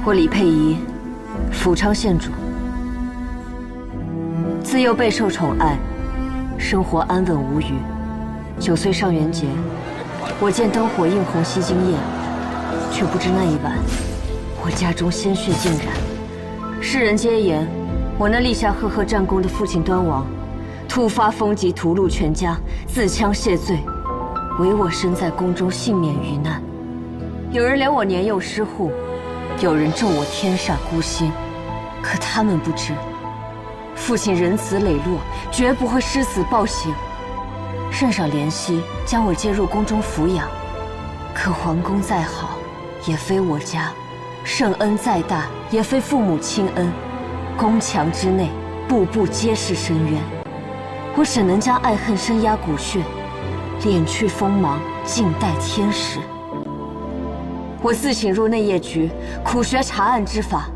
我李佩仪，福昌县主。自幼备受宠爱，生活安稳无虞。9岁上元节，我见灯火映红西京夜，却不知那一晚，我家中鲜血浸染。世人皆言，我那立下赫赫战功的父亲端王，突发风疾屠戮全家，自枪谢罪，唯我身在宫中幸免于难。有人怜我年幼失户，有人咒我天煞孤星，可他们不知，父亲仁慈磊落，绝不会失死暴行。圣上怜惜，将我接入宫中抚养。可皇宫再好，也非我家；圣恩再大，也非父母亲恩。宫墙之内，步步皆是深渊。我只能将爱恨深压骨血，敛去锋芒，静待天时。我自请入内业局，苦学查案之法，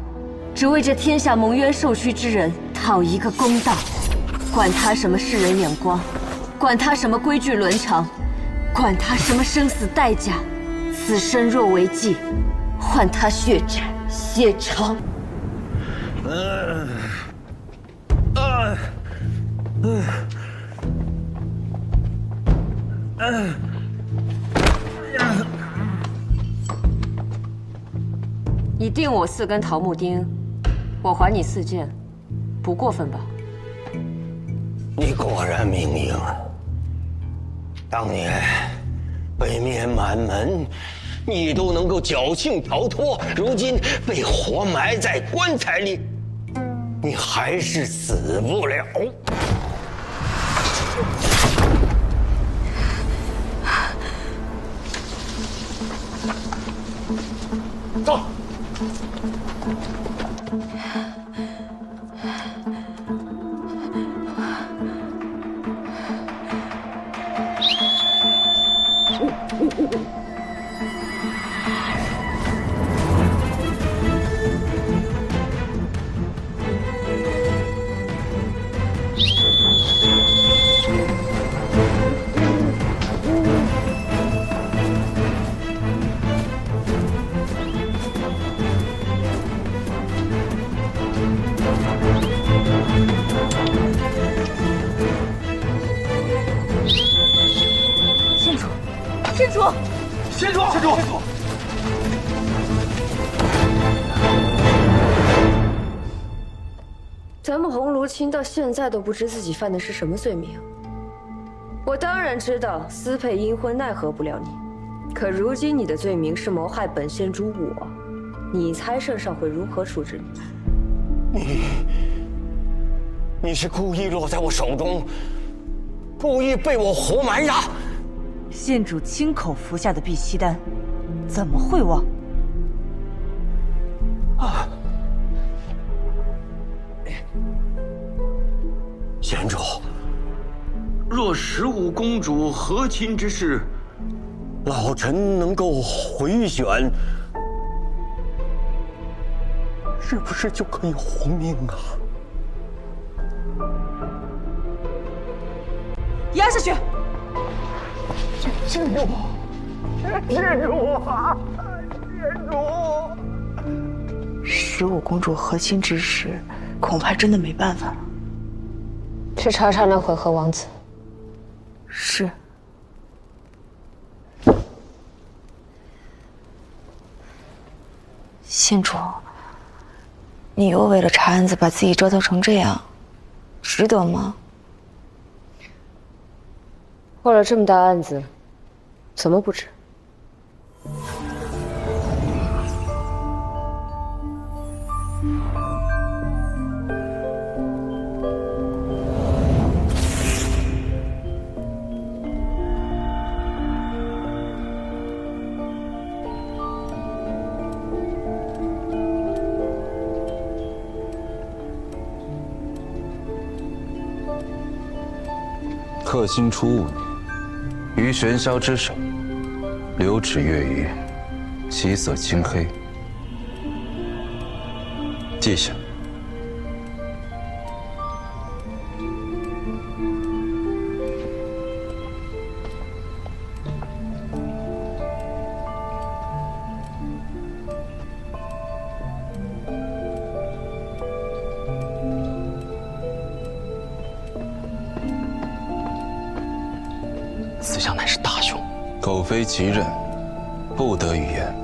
只为这天下蒙冤受屈之人讨一个公道。管他什么世人眼光，管他什么规矩伦常，管他什么生死代价，此生若为妓，换他血债血偿。你定我4根桃木钉，我还你4件，不过分吧？你果然明英啊！当年北面满门，你都能够侥幸逃脱，如今被活埋在棺材里，你还是死不了。走。县主！咱们红炉卿到现在都不知自己犯的是什么罪名。我当然知道私配阴婚奈何不了你，可如今你的罪名是谋害本县主我，你猜圣上会如何处置你？你是故意落在我手中，故意被我活埋呀！县主亲口服下的碧溪丹，怎么会忘？啊！县主，若15公主和亲之事，老臣能够回选，是不是就可以活命啊？压下去！县主，县主啊，县主！15公主和亲之事，恐怕真的没办法了。去查查那回纥王子。是。县主，你又为了查案子把自己折腾成这样，值得吗？为了这么大案子，怎么不值？克星出物于玄霄之手，流齿月余，其色青黑。记下。苟非其任，不得语言。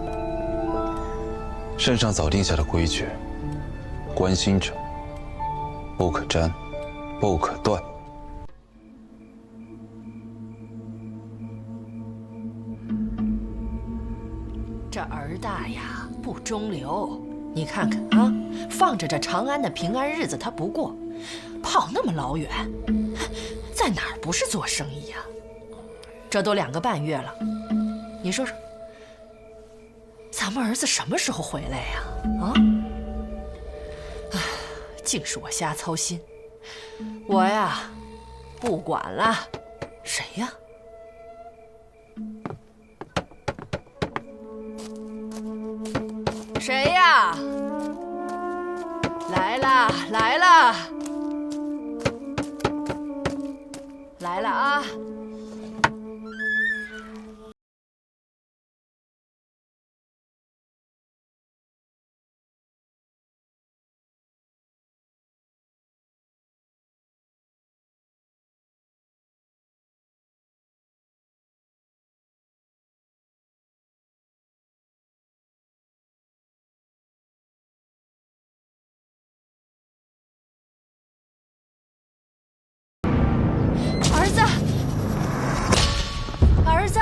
圣上早定下的规矩，关心者不可沾，不可断。这儿大呀不中留，你看看啊，放着这长安的平安日子他不过，跑那么老远，在哪儿不是做生意呀？这都2个半月了，你说说，咱们儿子什么时候回来呀？啊？唉，竟是我瞎操心，我呀不管了，谁呀？谁呀？来啦，来啦，来了啊！儿子，儿子！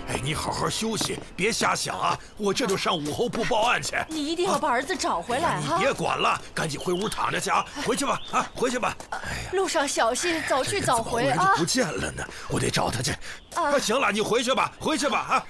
哎，你好好休息，别瞎想啊！我这就上武侯部报案去。你一定要把儿子找回来你别管了，赶紧回屋躺着去啊！回去吧，啊，回去吧。哎呀，路上小心，早去早回啊！怎么忽然就不见了呢？我得找他去。啊，行了，你回去吧，回去吧啊！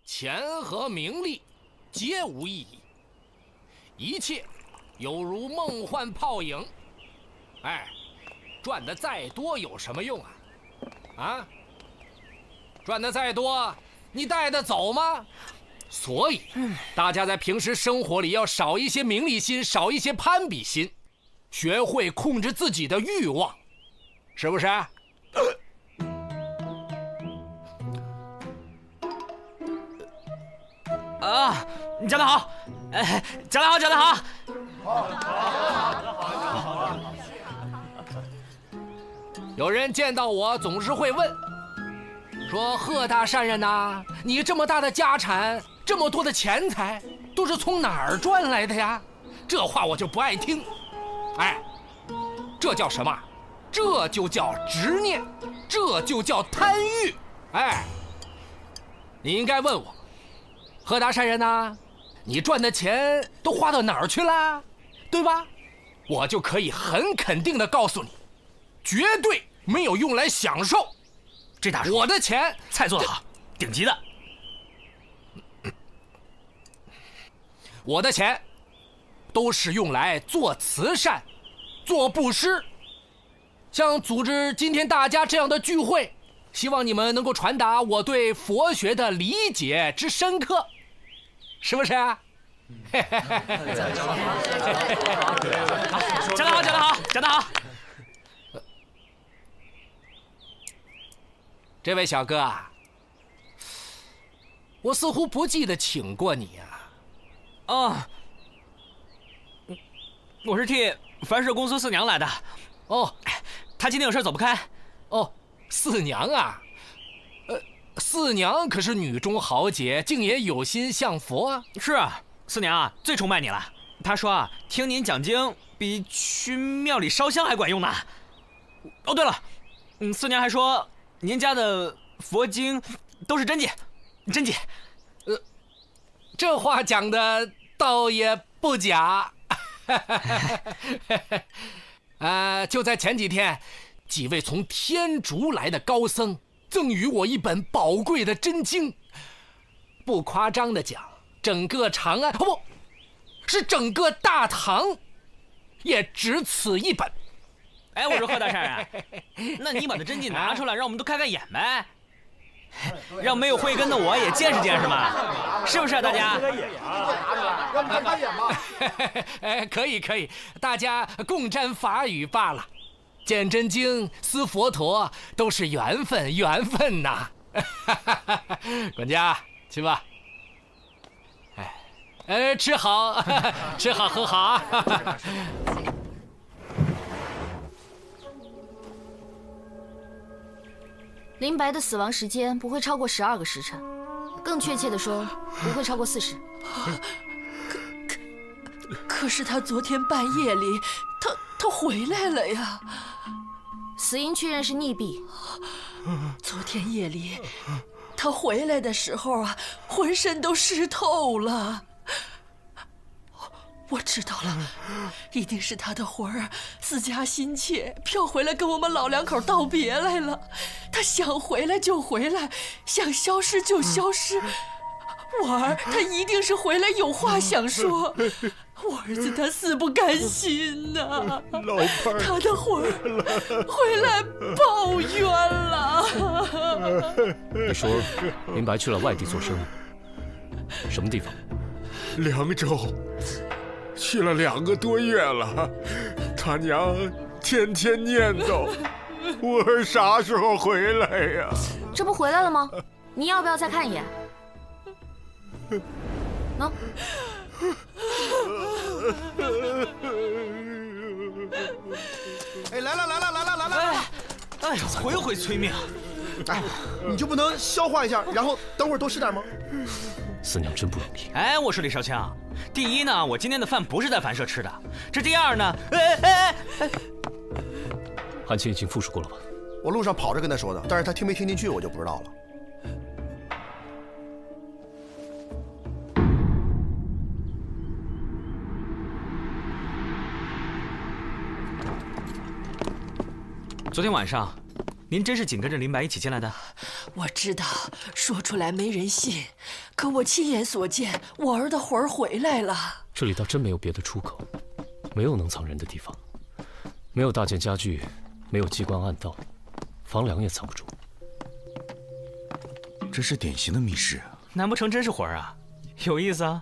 钱和名利皆无意义，一切有如梦幻泡影。哎，赚得再多有什么用啊？啊，赚得再多，你带得走吗？所以，大家在平时生活里要少一些名利心，少一些攀比心，学会控制自己的欲望，是不是？啊，你讲得好，哎，讲得好，讲得好。有人见到我总是会问，说贺大善人呐，你这么大的家产，这么多的钱财，都是从哪儿赚来的呀？这话我就不爱听。哎，这叫什么？这就叫执念，这就叫贪欲。哎，你应该问我，贺大善人呐，你赚的钱都花到哪儿去了，对吧？我就可以很肯定地告诉你，绝对没有用来享受。这大叔，我的钱菜做得好，顶级的。我的钱都是用来做慈善、做布施。像组织今天大家这样的聚会，希望你们能够传达我对佛学的理解之深刻，是不是啊？讲得好，讲得好，讲得好。这位小哥啊，我似乎不记得请过你啊。哦，我是替凡社公司四娘来的。哦，她今天有事走不开。哦，四娘啊，四娘可是女中豪杰，竟也有心向佛啊。是啊，四娘啊，最崇拜你了。她说啊，听您讲经比去庙里烧香还管用呢。哦，对了，四娘还说您家的佛经都是真迹，真迹。这话讲的倒也不假。就在前几天，几位从天竺来的高僧赠予我一本宝贵的真经。不夸张的讲，整个长安，不，是整个大唐，也只此一本。哎，我说贺大善人，那你把这真迹拿出来，让我们都开开眼呗，让没有慧根的我也见识见识嘛，是不是啊，大家？让开开眼吧。可以，大家共沾法语罢了。见真经、思佛陀都是缘分呐。管家，去吧。吃好，吃好喝好啊。林白的死亡时间不会超过12个时辰，更确切的说，不会超过40。可是他昨天半夜里，他回来了呀。死因确认是溺毙。昨天夜里，他回来的时候啊，浑身都湿透了。我知道了，一定是他的魂儿思家心切，飘回来跟我们老两口道别来了。他想回来就回来，想消失就消失。我儿他一定是回来有话想说。我儿子他死不甘心呐，老伴儿，他的魂儿回来报冤了。你说林白去了外地做生意，什么地方？凉州，去了2个多月了。他娘天天念叨，我儿啥时候回来呀？这不回来了吗？你要不要再看一眼？喏。哎，来了！哎呀，回回催命。哎，你就不能消化一下，然后等会儿多吃点吗？四娘真不容易。哎，我说李少卿，第一呢，我今天的饭不是在凡社吃的，这第二呢，汉卿已经复述过了吧？我路上跑着跟他说的，但是他听没听进去我就不知道了。昨天晚上，您真是紧跟着林白一起进来的？我知道，说出来没人信，可我亲眼所见，我儿的魂儿回来了。这里倒真没有别的出口，没有能藏人的地方，没有大件家具，没有机关暗道，房梁也藏不住。这是典型的密室啊！难不成真是魂儿啊？有意思啊！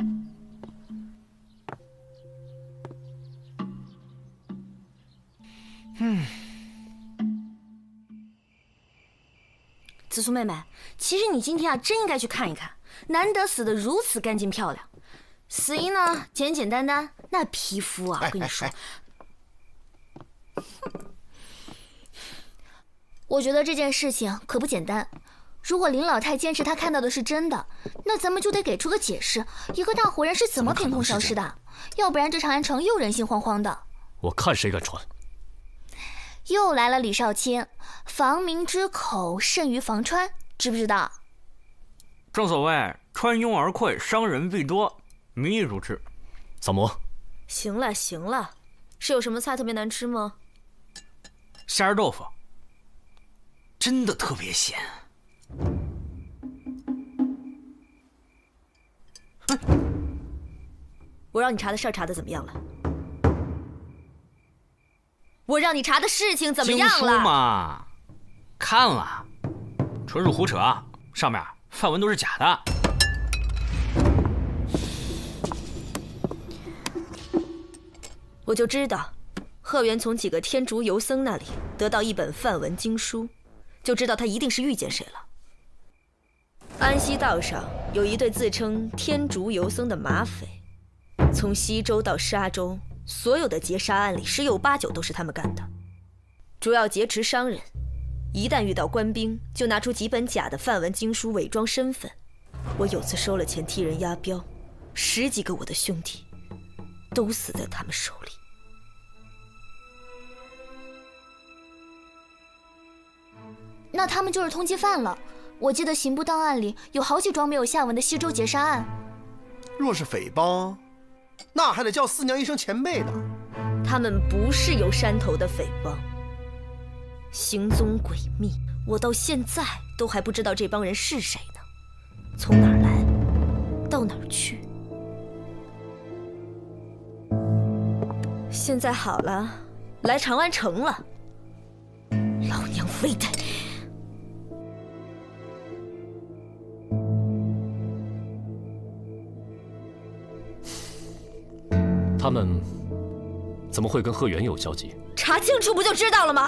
紫苏妹妹，其实你今天啊，真应该去看一看，难得死得如此干净漂亮。死因呢，简简单单，那皮肤啊，我跟你说，我觉得这件事情可不简单。如果林老太坚持她看到的是真的，那咱们就得给出个解释，一个大活人是怎么凭空消失的？要不然这长安城又人心惶惶的。我看谁敢传！又来了，李少卿，防民之口甚于防川，知不知道？正所谓穿拥而溃，伤人必多，民意如之。扫魔。行了，是有什么菜特别难吃吗？虾仁豆腐，真的特别咸。我让你查的事儿查的怎么样了？我让你查的事情怎么样了？经书嘛，看了，纯属胡扯，上面范文都是假的。我就知道，贺元从几个天竺游僧那里得到一本梵文经书，就知道他一定是遇见谁了。安西道上有一对自称天竺游僧的马匪，从西周到沙州，所有的劫杀案里十有八九都是他们干的，主要劫持商人。一旦遇到官兵，就拿出几本假的梵文经书伪装身份。我有次收了钱替人押镖，10几个我的兄弟都死在他们手里。那他们就是通缉犯了。我记得刑部档案里有好几桩没有下文的西周劫杀案。若是匪帮，那还得叫四娘一声前辈呢。他们不是有山头的匪帮，行踪诡秘，我到现在都还不知道这帮人是谁呢，从哪儿来，到哪儿去。现在好了，来长安城了，老娘非得……他们怎么会跟贺元有交集？查清楚不就知道了吗？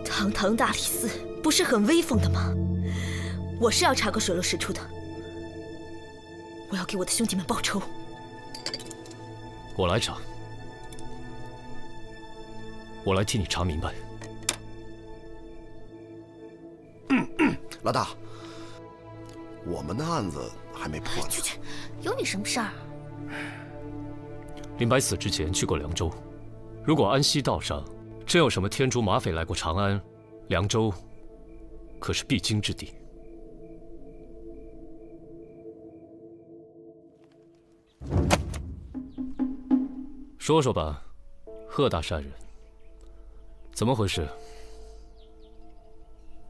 堂堂大理寺不是很威风的吗？我是要查个水落石出的，我要给我的兄弟们报仇。我来查，我来替你查明白。老大，我们的案子还没破呢。去，有你什么事儿？林白死之前去过凉州，如果安西道上真有什么天竺马匪来过长安，凉州可是必经之地。说说吧，贺大善人，怎么回事？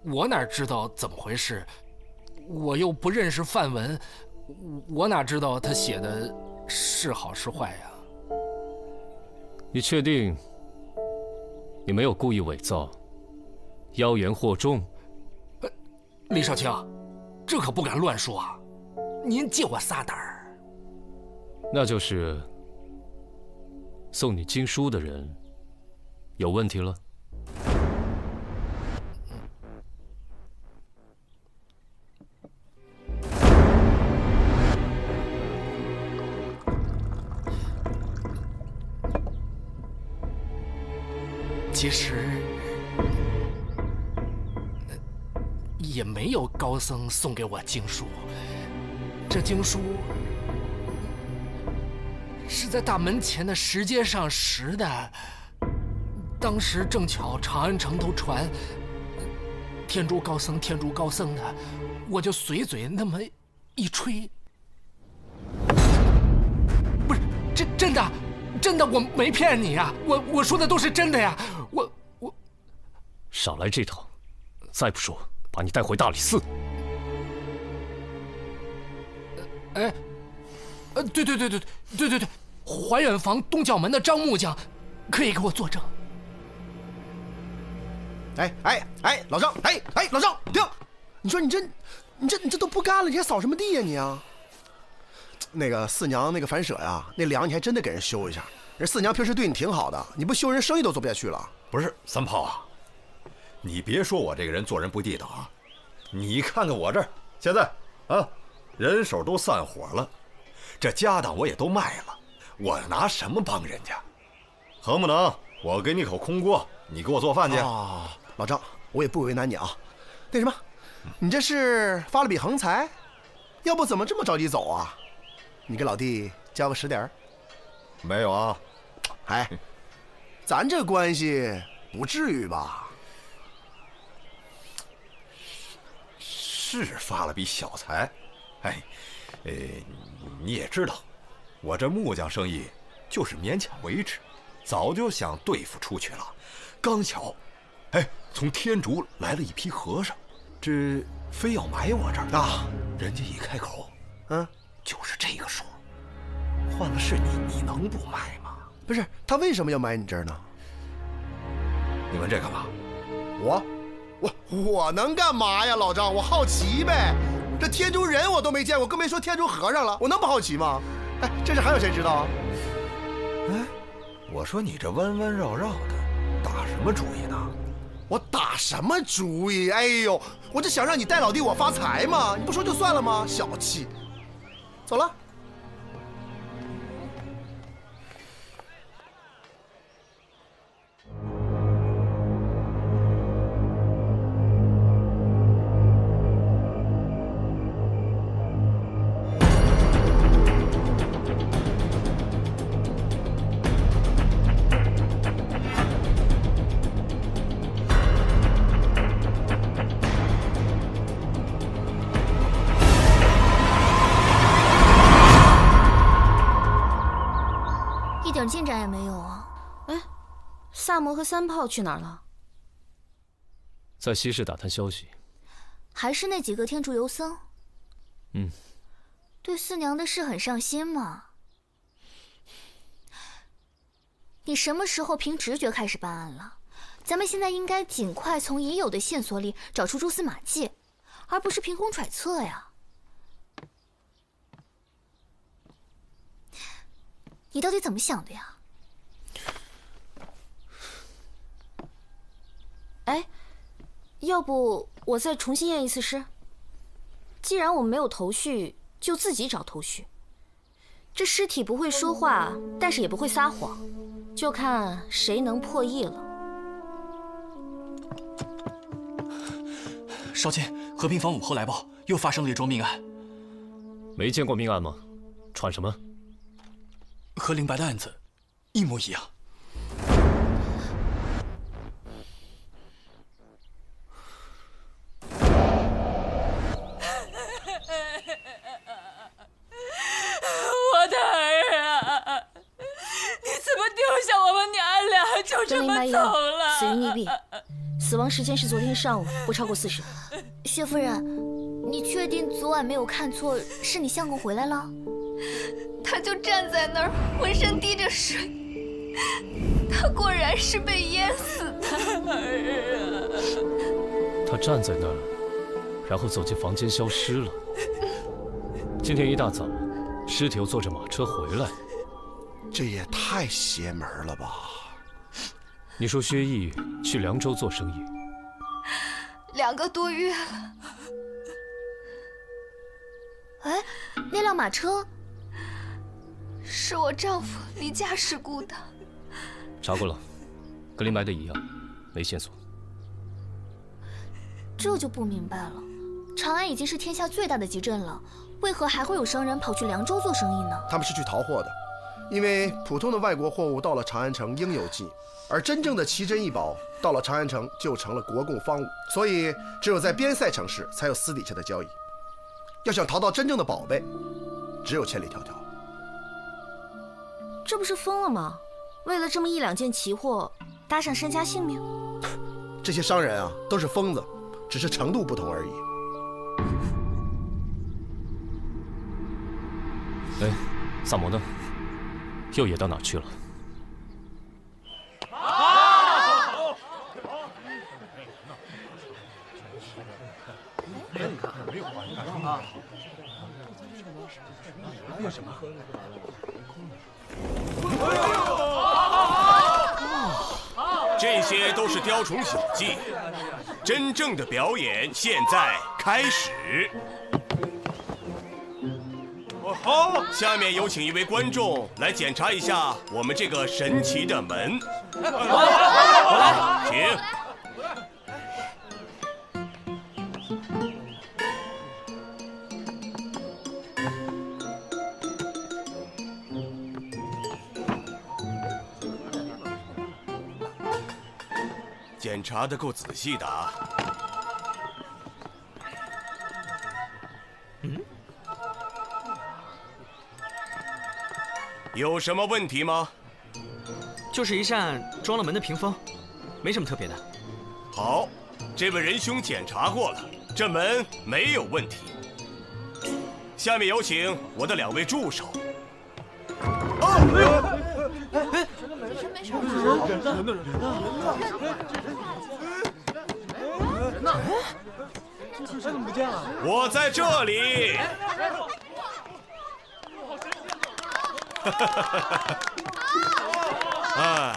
我哪知道怎么回事？我又不认识梵文，我哪知道他写的是好是坏呀？你确定你没有故意伪造、妖言惑众？李少卿，这可不敢乱说啊！您借我撒胆儿。那就是送你经书的人有问题了。其实也没有高僧送给我经书，这经书是在大门前的石阶上拾的。当时正巧长安城头传天竺高僧的，我就随嘴那么一吹。不是真的，我没骗你呀，我说的都是真的呀，我少来这套，再不说把你带回大理寺。对，怀远坊东角门的张木匠可以给我作证。老张，老张，停！你说你这都不干了，你还扫什么地呀你啊？那个四娘那个反舍呀，那梁你还真得给人修一下。人四娘平时对你挺好的，你不修人生意都做不下去了。不是三炮啊，你别说我这个人做人不地道啊！你看看我这儿，现在啊，人手都散伙了，这家当我也都卖了，我拿什么帮人家？能不能我给你口空锅，你给我做饭去？老张，我也不为难你啊。那什么，你这是发了笔横财？要不怎么这么着急走啊？你给老弟交个10点？没有啊。咱这关系不至于吧？是发了笔小财，你也知道，我这木匠生意就是勉强维持，早就想对付出去了。刚巧，从天竺来了一批和尚，这非要埋我这儿啊？人家一开口，就是这个数。换了是你能不埋吗？不是，他为什么要埋你这儿呢？你问这干嘛？我能干嘛呀，老张？我好奇呗。这天竺人我都没见过，更别说天竺和尚了。我能不好奇吗？哎，这事还有谁知道啊？哎，我说你这弯弯绕绕的，打什么主意呢？我打什么主意？哎呦，我这想让你戴老弟我发财嘛，你不说就算了吗？小气。走了。一点进展也没有啊！哎，萨摩和三炮去哪儿了？在西市打探消息。还是那几个天竺游僧？对四娘的事很上心嘛。你什么时候凭直觉开始办案了？咱们现在应该尽快从已有的线索里找出蛛丝马迹，而不是凭空揣测呀。你到底怎么想的呀？哎，要不我再重新验一次尸？既然我们没有头绪，就自己找头绪。这尸体不会说话，但是也不会撒谎，就看谁能破译了。少卿，和平坊午后来报，又发生了一桩命案。没见过命案吗？传什么？和灵白的案子一模一样。我的儿啊，你怎么丢下我们娘俩就这么走了？死于溺毙，死亡时间是昨天上午，不超过40。薛夫人，你确定昨晚没有看错，是你相公回来了？他就站在那儿，浑身滴着水，他果然是被淹死的。他站在那儿，然后走进房间消失了。今天一大早，尸体又坐着马车回来，这也太邪门了吧！你说薛毅去凉州做生意2个多月了。哎，那辆马车是我丈夫离家时雇的。查过了，跟林白的一样，没线索。这就不明白了，长安已经是天下最大的集镇了，为何还会有商人跑去凉州做生意呢？他们是去淘货的，因为普通的外国货物到了长安城应有尽，而真正的奇珍异宝到了长安城就成了国贡方物，所以只有在边塞城市才有私底下的交易。要想淘到真正的宝贝，只有千里迢迢。这不是疯了吗？为了这么1、2件奇货，搭上身家性命？这些商人啊，都是疯子，只是程度不同而已。哎，萨摩呢？右野到哪去了？这些都是雕虫小技，真正的表演现在开始。好，下面有请一位观众来检查一下我们这个神奇的门。我来，请。检查得够仔细的啊。有什么问题吗？就是一扇装了门的屏风，没什么特别的。好，这位仁兄检查过了，这门没有问题。下面有请我的2位助手。没事，人呢？怎么不见了？我在这里。啊！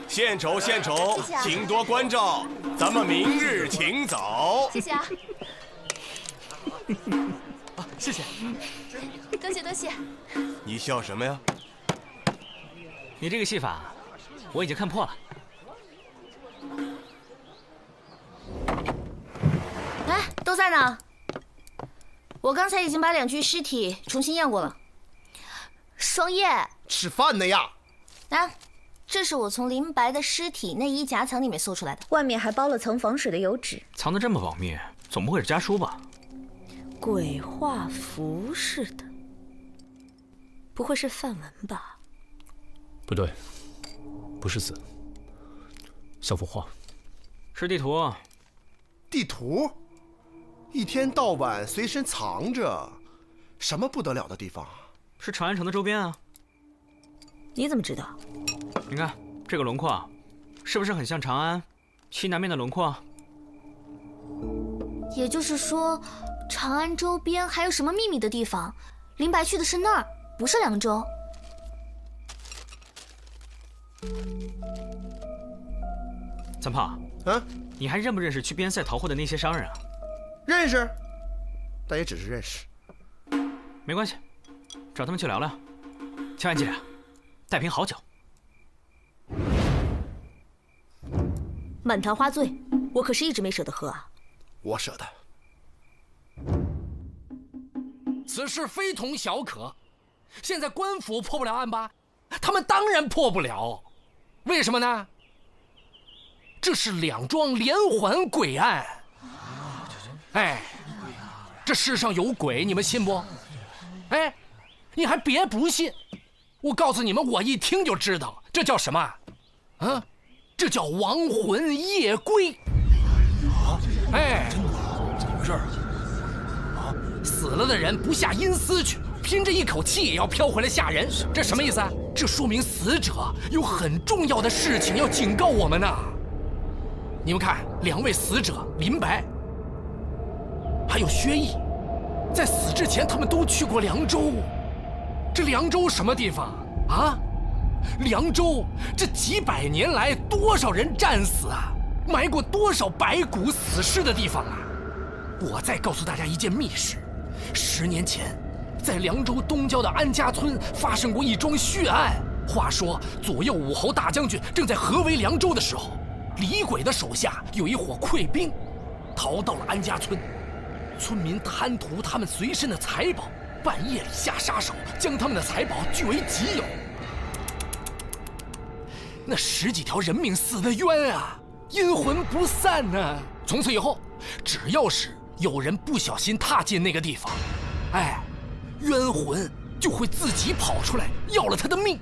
献丑献丑，请多关照，咱们明日请早。谢谢啊。谢谢。多谢多谢。你笑什么呀？你这个戏法，我已经看破了。哎，都在呢。我刚才已经把2具尸体重新验过了。双叶，吃饭呢呀！啊，这是我从林白的尸体内衣夹层里面搜出来的，外面还包了层防水的油纸。藏得这么保密，总不会是家书吧？鬼画符似的，不会是范文吧？不对，不是字，像幅画。是地图。地图？一天到晚随身藏着，什么不得了的地方？是长安城的周边啊。你怎么知道？你看这个轮廓，是不是很像长安西南面的轮廓？也就是说，长安周边还有什么秘密的地方？林白去的是那儿，不是凉州。三炮，你还认不认识去边塞逃货的那些商人啊？认识，但也只是认识。没关系，找他们去聊聊。千万记着，带瓶好酒。满堂花醉，我可是一直没舍得喝啊。我舍得。此事非同小可，现在官府破不了案吧？他们当然破不了，为什么呢？这是2桩连环鬼案。哎，这世上有鬼，你们信不？哎，你还别不信，我告诉你们，我一听就知道，这叫什么？啊，这叫亡魂夜归。哎，怎么回事啊？死了的人不下阴司去，拼着一口气也要飘回来吓人，这什么意思啊？这说明死者有很重要的事情要警告我们呢。你们看，2位死者林白还有薛毅，在死之前他们都去过凉州。这凉州什么地方啊？凉州这几百年来多少人战死啊，埋过多少白骨死尸的地方啊！我再告诉大家一件密事：10年前，在凉州东郊的安家村发生过一桩血案。话说左右武侯大将军正在合围凉州的时候，李鬼的手下有一伙溃兵，逃到了安家村。村民贪图他们随身的财宝，半夜里下杀手，将他们的财宝据为己有。那10几条人命死得冤啊，阴魂不散呢。从此以后，只要是有人不小心踏进那个地方，哎，冤魂就会自己跑出来要了他的命。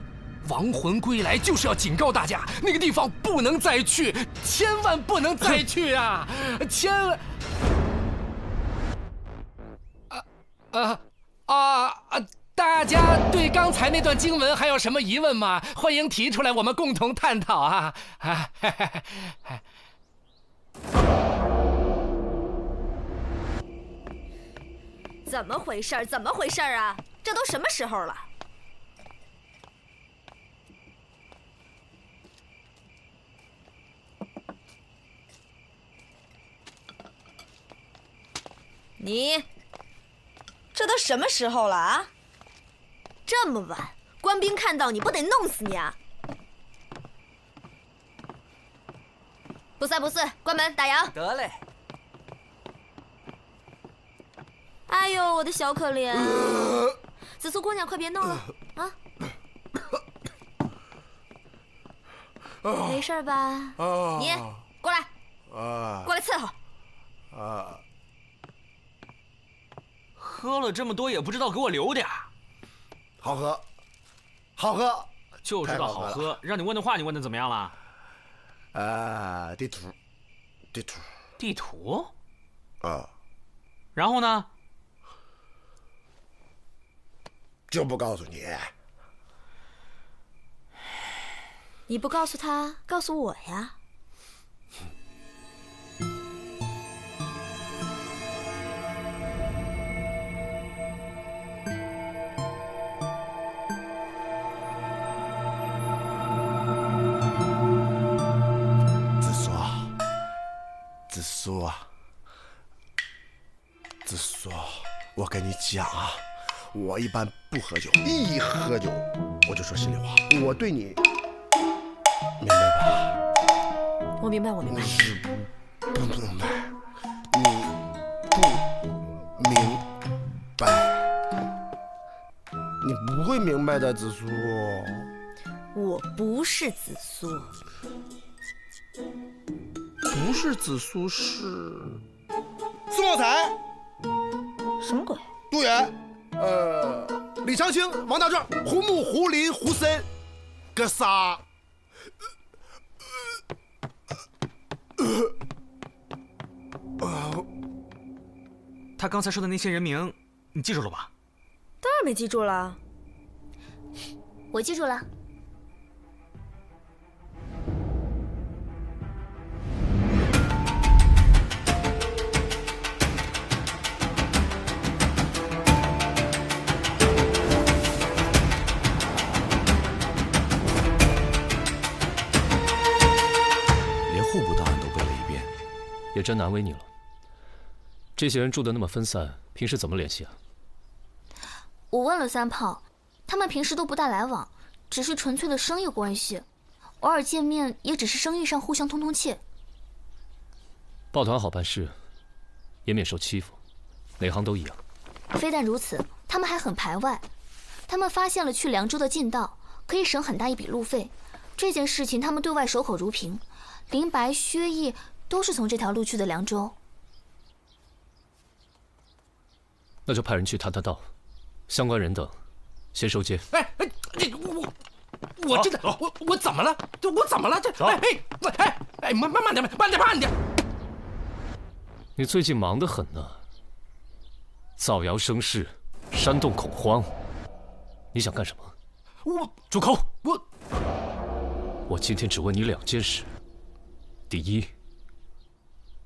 亡魂归来就是要警告大家，那个地方不能再去，千万不能再去啊！千万。大家对刚才那段经文还有什么疑问吗？欢迎提出来，我们共同探讨啊！怎么回事？怎么回事啊？这都什么时候了？你，这都什么时候了啊？这么晚，官兵看到你不得弄死你啊！不赛不嗣，关门打烊。得嘞。哎呦，我的小可怜，紫苏姑娘，快别闹了啊！没事吧？你过来，过来伺候。喝了这么多也不知道给我留点。好喝。好喝，就知道好喝。让你问的话，你问的怎么样了？地图。地图？啊。然后呢？就不告诉你。你不告诉他，告诉我呀。紫苏，我跟你讲啊，我一般不喝酒，一喝酒我就说心里话。我对你，明白吧？我明白，我明白。是不明白，你不明白，你不会明白的，紫苏。我不是紫苏。不是紫苏，是苏有才。什么鬼？杜远，李长青、王大壮、胡木、胡林、胡森，哥仨。他刚才说的那些人名，你记住了吧？当然没记住了。我记住了。也真难为你了。这些人住得那么分散，平时怎么联系啊？我问了三炮，他们平时都不大来往，只是纯粹的生意关系，偶尔见面也只是生意上互相通通气。抱团好办事，也免受欺负，哪行都一样。非但如此，他们还很排外。他们发现了去凉州的近道，可以省很大一笔路费。这件事情他们对外守口如瓶，林白、薛毅都是从这条路去的凉州。那就派人去探探道，相关人等先收监。我这个我怎么了？我怎么了？慢点！你最近忙得很呢，造谣生事，煽动恐慌，你想干什么？住口！我今天只问你2件事。第一，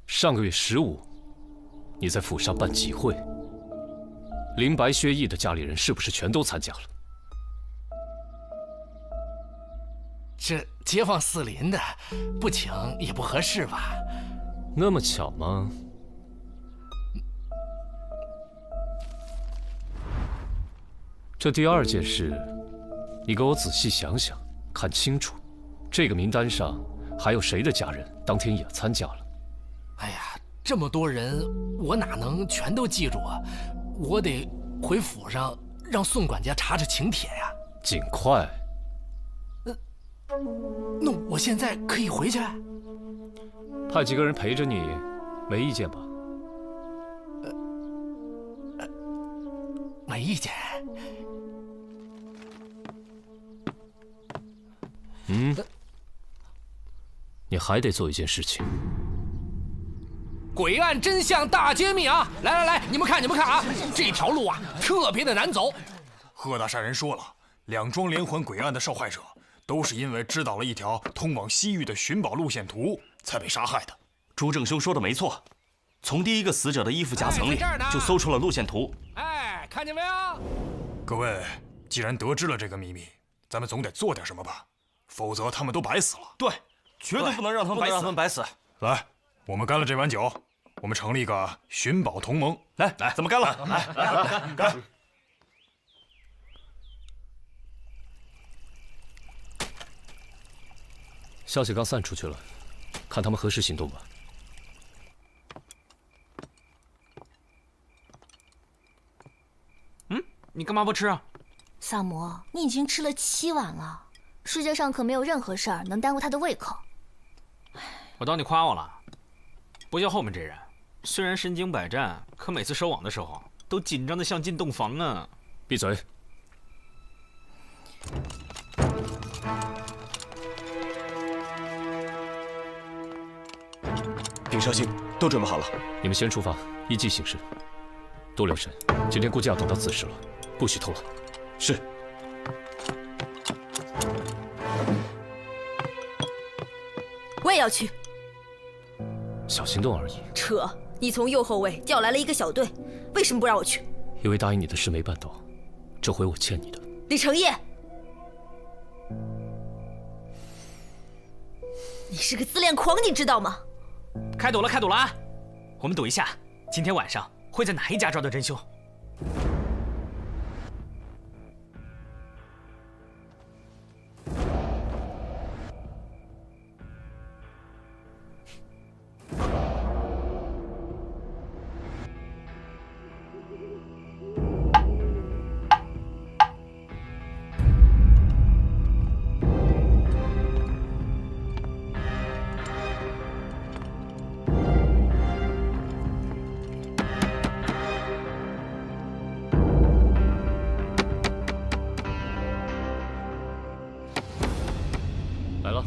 上个月15，你在府上办集会，林白、薛毅的家里人是不是全都参加了？这街坊四邻的，不请也不合适吧？那么巧吗？这第2件事，你给我仔细想想，看清楚，这个名单上还有谁的家人当天也参加了？哎呀，这么多人，我哪能全都记住啊？我得回府上让宋管家查查请帖呀。尽快。那我现在可以回去？派几个人陪着你，没意见吧？没意见。你还得做一件事情。诡案真相大揭秘啊！来，你们看啊，这条路啊特别的难走。贺大善人说了，两桩连环诡案的受害者都是因为知道了一条通往西域的寻宝路线图才被杀害的。朱正兄说的没错，从第一个死者的衣服夹层里就搜出了路线图。哎，看见没有？各位，既然得知了这个秘密，咱们总得做点什么吧，否则他们都白死了。对，绝对不能让他们白死。来，我们干了这碗酒，我们成立一个寻宝同盟。来，咱们干了！来，干！消息刚散出去了，看他们何时行动吧。你干嘛不吃啊？萨摩，你已经吃了7碗了，世界上可没有任何事儿能耽误他的胃口。我当你夸我了，不像后面这人，虽然身经百战，可每次收网的时候都紧张的像进洞房啊！闭嘴。禀少卿，都准备好了。你们先出发，依计行事，多留神。今天估计要等到子时了，不许偷懒。是。我也要去。小行动而已。扯！你从右后卫调来了一个小队，为什么不让我去？因为答应你的事没办到，这回我欠你的。李承业，你是个自恋狂，你知道吗？开赌了，开赌了啊！我们赌一下，今天晚上会在哪一家抓到真凶？来了。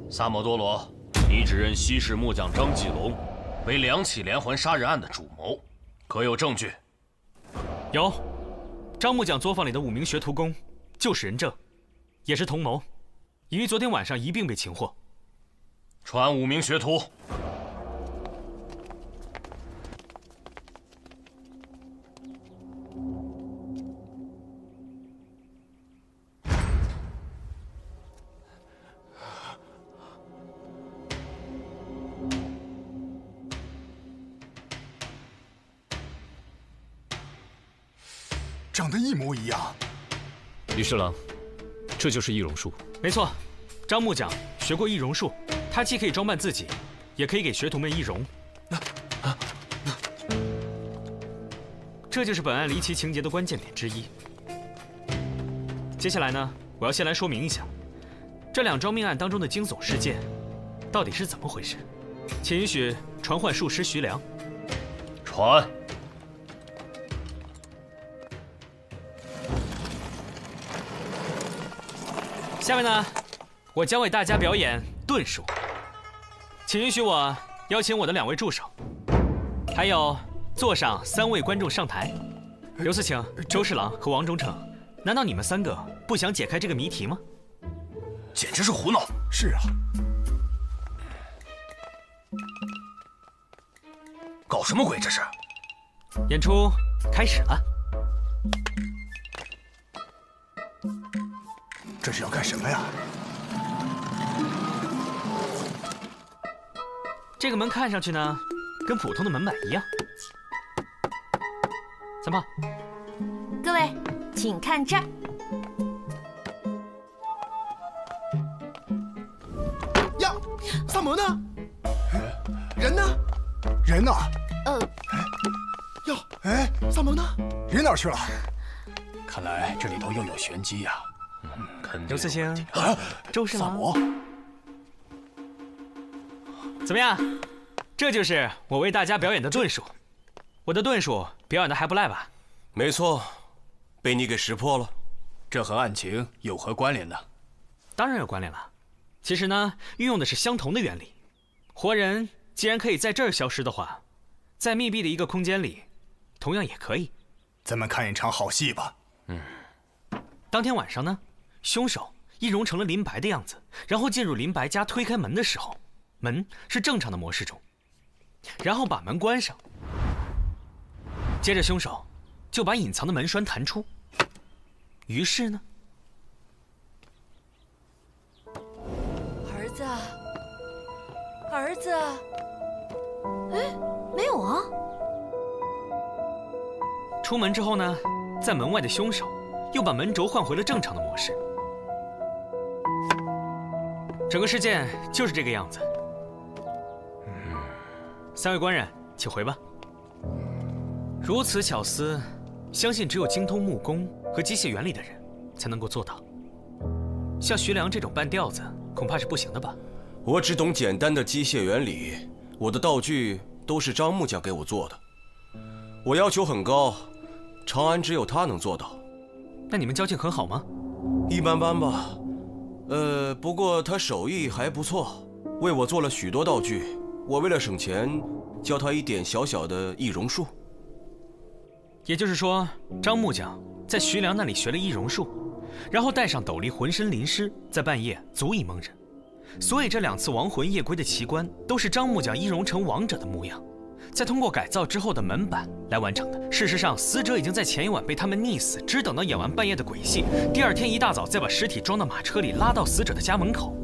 萨摩多罗，你指认西市木匠张继龙为2起连环杀人案的主谋，可有证据？有，张木匠作坊里的5名学徒工就是人证，也是同谋，已于昨天晚上一并被擒获。传5名学徒。长得一模一样。李侍郎，这就是易容术。没错，张木匠学过易容术，他既可以装扮自己，也可以给学徒们易容。这就是本案离奇情节的关键点之一。接下来呢，我要先来说明一下，这2桩命案当中的惊悚事件到底是怎么回事。请允许传唤术师徐良。传。下面呢，我将为大家表演遁术，请允许我邀请我的2位助手，还有座上3位观众上台。刘四请、周侍郎和王忠诚，难道你们3个不想解开这个谜题吗？简直是胡闹！是啊，搞什么鬼这是？演出开始了。这是要干什么呀？这个门看上去呢，跟普通的门板一样。怎么？各位，请看这儿。呀，萨摩呢？人呢？人呢？哟，哎，萨摩呢？人哪儿去了？看来这里头又有玄机呀。刘四星，周侍郎，萨摩，怎么样？这就是我为大家表演的遁术。我的遁术表演的还不赖吧？没错，被你给识破了。这和案情有何关联呢？当然有关联了。其实呢，运用的是相同的原理。活人既然可以在这儿消失的话，在密闭的一个空间里，同样也可以。咱们看一场好戏吧。当天晚上呢，凶手易容成了林白的样子，然后进入林白家，推开门的时候，门是正常的模式中，然后把门关上。接着凶手就把隐藏的门栓弹出，于是呢，儿子，儿子，哎，没有啊。出门之后呢，在门外的凶手又把门轴换回了正常的模式。整个事件就是这个样子。3位官人，请回吧。如此巧思，相信只有精通木工和机械原理的人才能够做到。像徐良这种半吊子，恐怕是不行的吧？我只懂简单的机械原理，我的道具都是张木匠给我做的。我要求很高，长安只有他能做到。那你们交情很好吗？一般般吧。不过他手艺还不错，为我做了许多道具。我为了省钱，教他一点小小的易容术。也就是说，张木匠在徐良那里学了易容术，然后戴上斗笠，浑身淋湿，在半夜足以蒙人。所以这2次亡魂夜归的奇观，都是张木匠易容成亡者的模样，再通过改造之后的门板来完成的。事实上，死者已经在前一晚被他们溺死，只等到演完半夜的鬼戏，第2天一大早再把尸体装到马车里，拉到死者的家门口，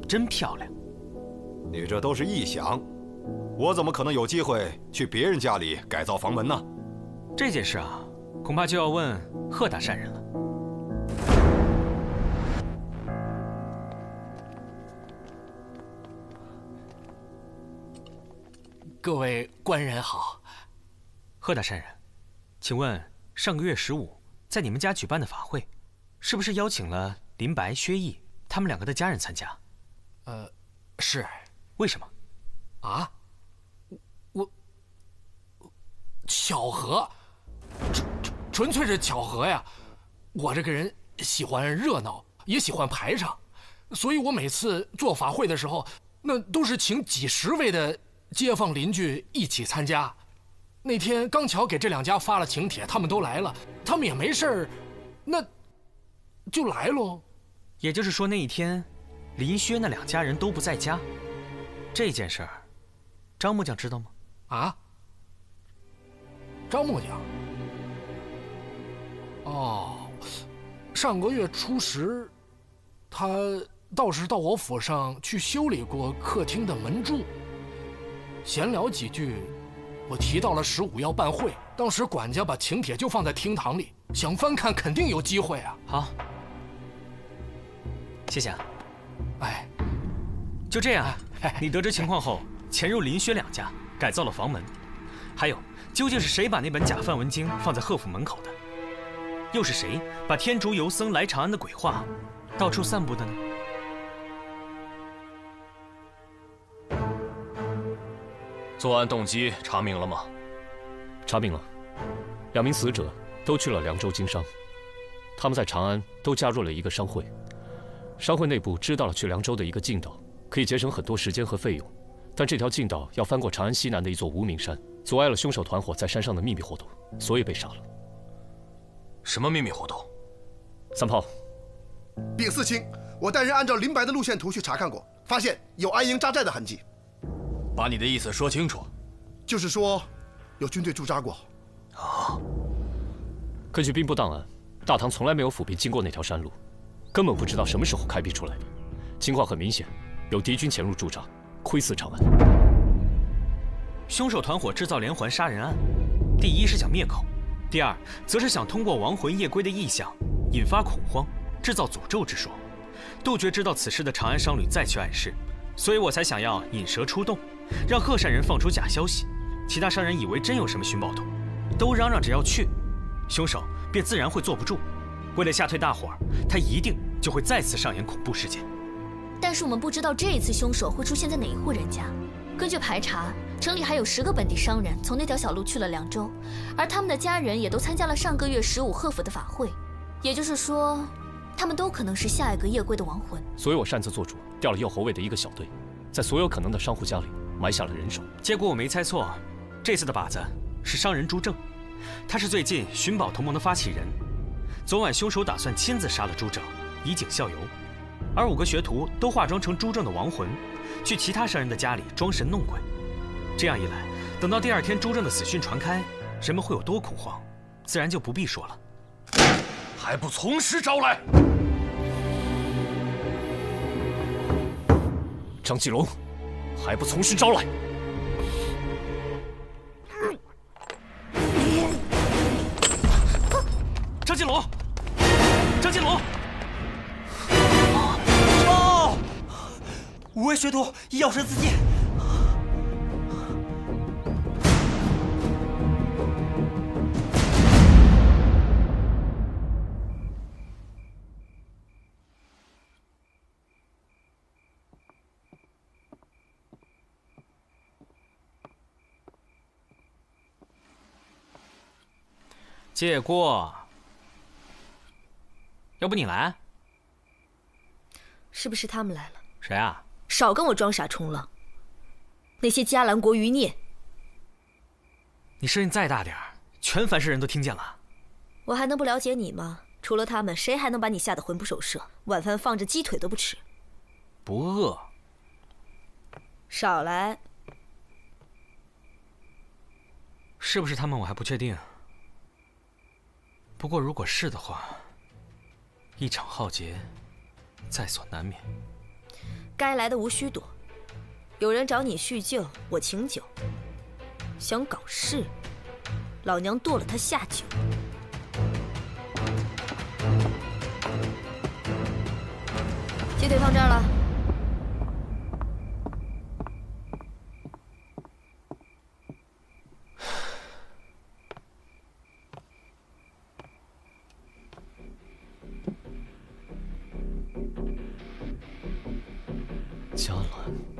真漂亮。你这都是臆想，我怎么可能有机会去别人家里改造房门呢？这件事啊，恐怕就要问贺大善人了。各位官人好。贺大善人，请问上个月15在你们家举办的法会，是不是邀请了林白、薛毅他们2个的家人参加？是。为什么？啊？我巧合，纯粹是巧合呀！我这个人喜欢热闹，也喜欢排场，所以我每次做法会的时候，那都是请几十位的街坊邻居一起参加。那天刚巧给这2家发了请帖，他们都来了，他们也没事儿，那就来喽。也就是说，那一天林薛那2家人都不在家。这件事儿，张木匠知道吗？啊？张木匠？哦，上个月初10，他倒是到我府上去修理过客厅的门柱。闲聊几句，我提到了15要办会，当时管家把请帖就放在厅堂里，想翻看肯定有机会啊。好，谢谢啊。哎，就这样，你得知情况后，潜入林薛2家，改造了房门。还有，究竟是谁把那本假梵文经放在贺府门口的？又是谁把天竺游僧来长安的鬼话到处散布的呢？作案动机查明了吗？查明了，2名死者都去了凉州经商，他们在长安都加入了一个商会，商会内部知道了去凉州的一个径道，可以节省很多时间和费用，但这条径道要翻过长安西南的一座无名山，阻碍了凶手团伙在山上的秘密活动，所以被杀了。什么秘密活动？3炮，禀四卿，我带人按照林白的路线图去查看过，发现有安营扎寨的痕迹。把你的意思说清楚。就是说，有军队驻扎过。啊。根据兵部档案，大唐从来没有府兵经过那条山路，根本不知道什么时候开辟出来的。情况很明显，有敌军潜入驻扎，窥伺长安。凶手团伙制造连环杀人案，第一是想灭口，第2则是想通过亡魂夜归的异象，引发恐慌，制造诅咒之说，杜绝知道此事的长安商旅再去暗示。所以我才想要引蛇出洞，让贺善人放出假消息，其他商人以为真有什么寻宝图，都嚷嚷着要去，凶手便自然会坐不住。为了吓退大伙儿，他一定就会再次上演恐怖事件。但是我们不知道这一次凶手会出现在哪一户人家。根据排查，城里还有10个本地商人从那条小路去了凉州，而他们的家人也都参加了上个月15贺府的法会，也就是说，他们都可能是下一个夜归的亡魂。所以我擅自做主，调了右侯卫的一个小队，在所有可能的商户家里埋下了人手。结果我没猜错，这次的靶子是商人朱正。他是最近寻宝同盟的发起人。昨晚凶手打算亲自杀了朱正，以儆效尤，而5个学徒都化妆成朱正的亡魂，去其他商人的家里装神弄鬼。这样一来，等到第2天朱正的死讯传开，人们会有多恐慌，自然就不必说了。还不从实招来！张继龙，还不从实招来！张继龙，张继龙！哦，5位学徒咬舌自尽。借过，要不你来？是不是他们来了？谁啊？少跟我装傻充愣！那些迦兰国余孽！你声音再大点儿，全凡世人都听见了。我还能不了解你吗？除了他们，谁还能把你吓得魂不守舍？晚饭放着鸡腿都不吃。不饿。少来！是不是他们，我还不确定。不过，如果是的话，一场浩劫在所难免。该来的无需躲。有人找你叙旧，我请酒。想搞事，老娘剁了他下酒。鸡腿放这儿了。迦兰。